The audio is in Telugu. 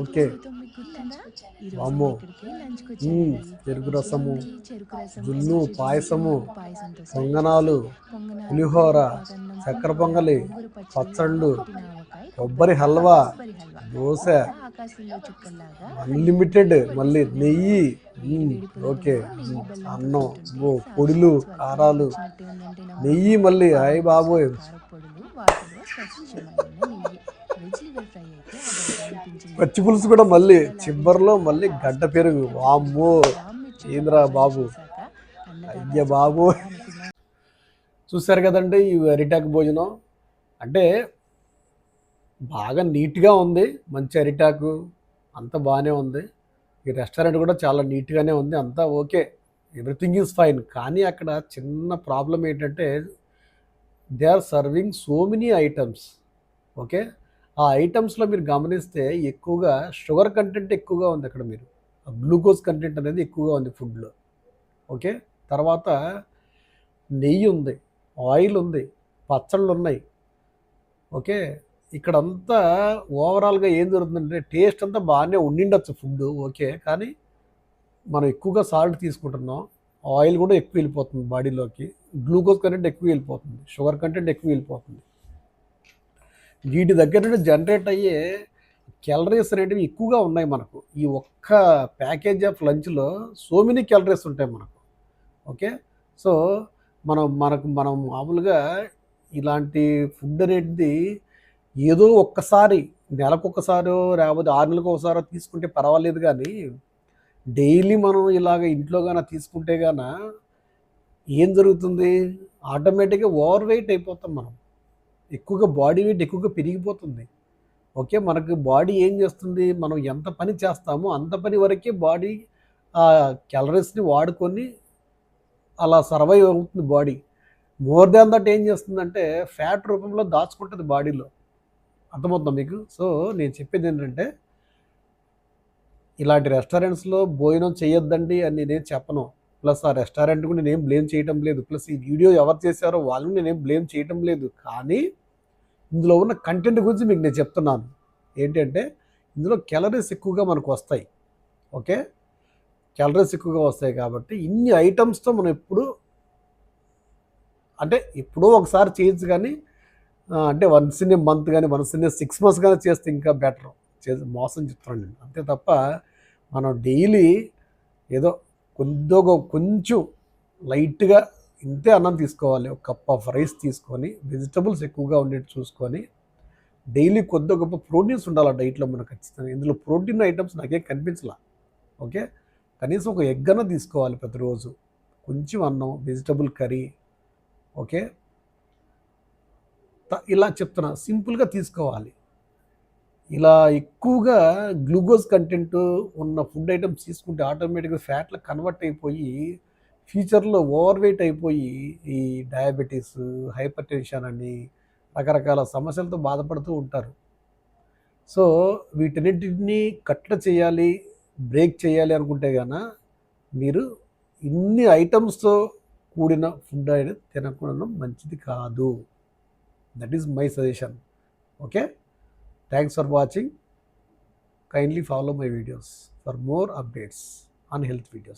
ఓకే. వామ్మో! చెరుకు రసము, జున్ను, పాయసము, పొంగనాలు, పులిహోర, చక్కెర పొంగలి, పచ్చళ్ళు, కొబ్బరి హల్వా, దోశ, అన్లిమిటెడ్, మళ్ళీ నెయ్యి. ఓకే. అన్నం, పొడులు, కారాలు, నెయ్యి, మళ్ళీ అయ్య బాబోయ్, పచ్చి పులుసు కూడా, మళ్ళీ చిబ్బరిలో మళ్ళీ గడ్డ పెరుగు. వామ్మో ఏంద్రా బాబు, అయ్య బాబు. చూసారు కదండి ఈ అరిటాకు భోజనం. అంటే బాగా నీట్గా ఉంది, మంచి అరిటాకు, అంత బాగానే ఉంది. ఈ రెస్టారెంట్ కూడా చాలా నీట్గానే ఉంది, అంతా ఓకే, ఎవ్రీథింగ్ ఈజ్ ఫైన్. కానీ అక్కడ చిన్న ప్రాబ్లం ఏంటంటే they are serving so many items. Okay, ఆ ఐటమ్స్లో మీరు గమనిస్తే ఎక్కువగా షుగర్ కంటెంట్ ఎక్కువగా ఉంది అక్కడ. మీరు గ్లూకోజ్ కంటెంట్ అనేది ఎక్కువగా ఉంది ఫుడ్లో. ఓకే, తర్వాత నెయ్యి ఉంది, ఆయిల్ ఉంది, పచ్చళ్ళు ఉన్నాయి. ఓకే, ఇక్కడంతా ఓవరాల్గా ఏం జరుగుతుందంటే టేస్ట్ అంతా బాగానే ఉండిండొచ్చు ఫుడ్, ఓకే, కానీ మనం ఎక్కువగా సాల్ట్ తీసుకుంటున్నాం, ఆయిల్ కూడా ఎక్కువ వెళ్ళిపోతుంది బాడీలోకి, గ్లూకోజ్ కంటెంట్ ఎక్కువ వెళ్ళిపోతుంది, షుగర్ కంటెంట్ ఎక్కువ వెళ్ళిపోతుంది. వీటి దగ్గర నుండి జనరేట్ అయ్యే క్యాలరీస్ అనేటివి ఎక్కువగా ఉన్నాయి మనకు. ఈ ఒక్క ప్యాకేజ్ ఆఫ్ లంచ్లో సో మెనీ క్యాలరీస్ ఉంటాయి మనకు. ఓకే, సో మనం మామూలుగా ఇలాంటి ఫుడ్ అనేది ఏదో ఒక్కసారి, నెలకొకసారో లేకపోతే 6 నెలలకు ఒకసారో తీసుకుంటే పర్వాలేదు, కానీ డైలీ మనం ఇలాగ ఇంట్లో గాన తీసుకుంటే గాన ఏం జరుగుతుంది, ఆటోమేటిక్గా ఓవర్ వెయిట్ అయిపోతాం మనం, ఎక్కువగా బాడీ వెయిట్ ఎక్కువగా పెరిగిపోతుంది. ఓకే, మనకు బాడీ ఏం చేస్తుంది, మనం ఎంత పని చేస్తామో అంత పని వరకే బాడీ ఆ క్యాలరీస్ని వాడుకొని అలా సర్వైవ్ అవుతుంది బాడీ. మోర్ దాన్ దట్ ఏం చేస్తుందంటే ఫ్యాట్ రూపంలో దాచుకుంటుంది బాడీలో. అర్థమవుతుందా మీకు? సో నేను చెప్పేది ఏంటంటే ఇలాంటి రెస్టారెంట్స్లో భోజనం చేయొద్దండి అని నేనేం చెప్పను. ప్లస్ ఆ రెస్టారెంట్ కూడా నేనేం బ్లేమ్ చేయటం లేదు, ప్లస్ ఈ వీడియో ఎవరు చేశారో వాళ్ళని నేనేం బ్లేమ్ చేయటం లేదు. కానీ ఇందులో ఉన్న కంటెంట్ గురించి మీకు నేను చెప్తున్నాను. ఏంటంటే ఇందులో క్యాలరీస్ ఎక్కువగా మనకు వస్తాయి. ఓకే, క్యాలరీస్ ఎక్కువగా వస్తాయి కాబట్టి ఇన్ని ఐటమ్స్తో మనం ఎప్పుడో ఒకసారి చేయొచ్చు, కానీ అంటే వన్స్ ఇన్ ఏ మంత్ కానీ వన్స్ ఇన్ ఏ 6 months కానీ చేస్తే ఇంకా బెటర్. మోసం చెప్తున్నాను నేను, అంతే తప్ప మనం డైలీ ఏదో కొంచెం లైట్గా ఇంతే అన్నం తీసుకోవాలి, ఒక కప్ ఆఫ్ రైస్ తీసుకొని వెజిటబుల్స్ ఎక్కువగా ఉండేది చూసుకొని డైలీ కొద్ది గొప్ప ప్రోటీన్స్ ఉండాలి ఆ డైట్లో మనకు ఖచ్చితంగా. ఇందులో ప్రోటీన్ ఐటమ్స్ నాకేం కనిపించలా. ఓకే, కనీసం ఒక ఎగ్ అన్న తీసుకోవాలి ప్రతిరోజు, కొంచెం అన్నం, వెజిటబుల్ కర్రీ. ఓకే, ఇలా చెప్తున్నా, సింపుల్గా తీసుకోవాలి. ఇలా ఎక్కువగా గ్లూకోజ్ కంటెంట్ ఉన్న ఫుడ్ ఐటమ్స్ తీసుకుంటే ఆటోమేటిక్గా ఫ్యాట్లో కన్వర్ట్ అయిపోయి ఫ్యూచర్లో ఓవర్ వెయిట్ అయిపోయి ఈ డయాబెటీస్, హైపర్ టెన్షన్ అని రకరకాల సమస్యలతో బాధపడుతూ ఉంటారు. సో వీటన్నిటిని కట్టడి చేయాలి, బ్రేక్ చేయాలి అనుకుంటే గాన మీరు ఇన్ని ఐటమ్స్తో కూడిన ఫుడ్ అనేది తినకుండా మంచిది కాదు. That is my suggestion. Okay, thanks for watching. Kindly follow my videos for more updates on health videos.